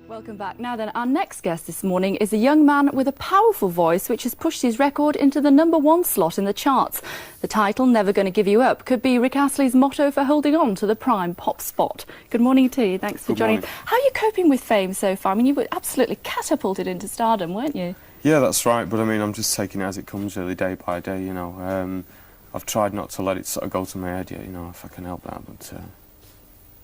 Welcome back. Now then, our next guest this morning is a young man with a powerful voice which has pushed his record into the #1 slot in the charts. The title, Never Gonna Give You Up, could be Rick Astley's motto for holding on to the prime pop spot. Good morning to you. Thanks for joining. How are you coping with fame so far? I mean, you were absolutely catapulted into stardom, weren't you? Yeah, that's right, but I mean, I'm just taking it as it comes, really, day by day, you know. I've tried not to let it sort of go to my head yet, you know, if I can help that, but...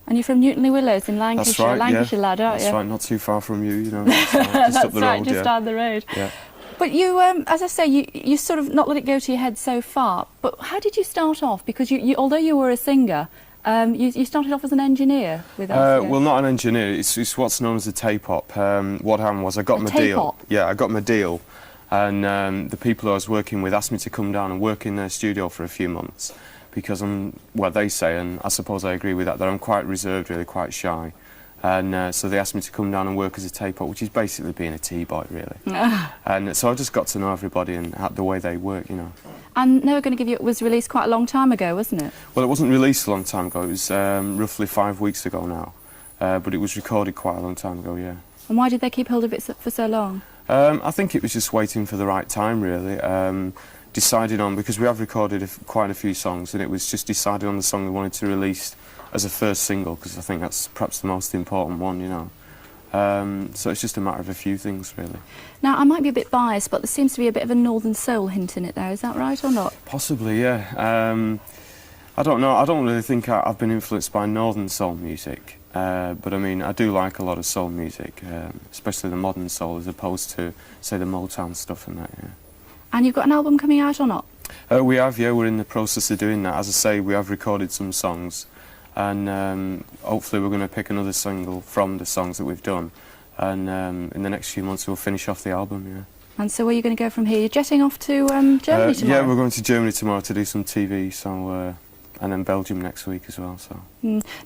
And you're from Newton-le-Willows in Lancashire, that's right, Lancashire yeah. lad, aren't you? That's right, not too far from you, you know. Just up the road, just down the road. Yeah. But you, as I say, you sort of not let it go to your head so far. But how did you start off? Because although you were a singer, you started off as an engineer with us. Well, not an engineer. It's what's known as a tape-op. What happened was I got my deal. Yeah, I got my deal, and the people I was working with asked me to come down and work in their studio for a few months. Because well, they say, and I suppose I agree with that I'm quite reserved, really, quite shy. And so they asked me to come down and work as a tape-op, which is basically being a T-boy, really. And so I just got to know everybody and the way they work, you know. And Never Gonna Give You Up was released quite a long time ago, wasn't it? Well, it wasn't released a long time ago. It was roughly 5 weeks ago now. But it was recorded quite a long time ago, yeah. And why did they keep hold of it for so long? I think it was just waiting for the right time, really. Decided on, because we have recorded quite a few songs, and it was just decided on the song we wanted to release as a first single, because I think that's perhaps the most important one, you know. So it's just a matter of a few things, really. Now, I might be a bit biased, but there seems to be a bit of a Northern Soul hint in it there, is that right or not? Possibly, yeah. I don't know, I don't really think I've been influenced by Northern Soul music, but I mean, I do like a lot of soul music, especially the modern soul, as opposed to, say, the Motown stuff and that, yeah. And you've got an album coming out or not? We have, yeah, we're in the process of doing that. As I say, we have recorded some songs, and hopefully we're going to pick another single from the songs that we've done, and in the next few months we'll finish off the album, yeah. And so where are you going to go from here? You're jetting off to Germany tomorrow? Yeah, we're going to Germany tomorrow to do some TV, so... and then Belgium next week as well, so...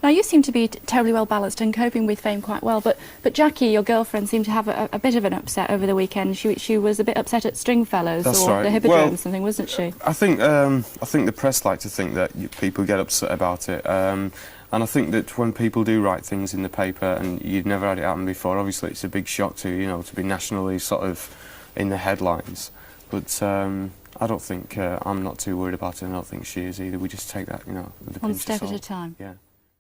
Now, you seem to be terribly well balanced and coping with fame quite well, but Jackie, your girlfriend, seemed to have a bit of an upset over the weekend. She was a bit upset at Stringfellows or the Hippodrome or something, wasn't she? I think the press like to think that people get upset about it, and I think that when people do write things in the paper and you've never had it happen before, obviously it's a big shock to you, know, to be nationally sort of in the headlines. But I don't think, I'm not too worried about it, and I don't think she is either. We just take that, you know, with a pinch of salt. One step at a time. Yeah.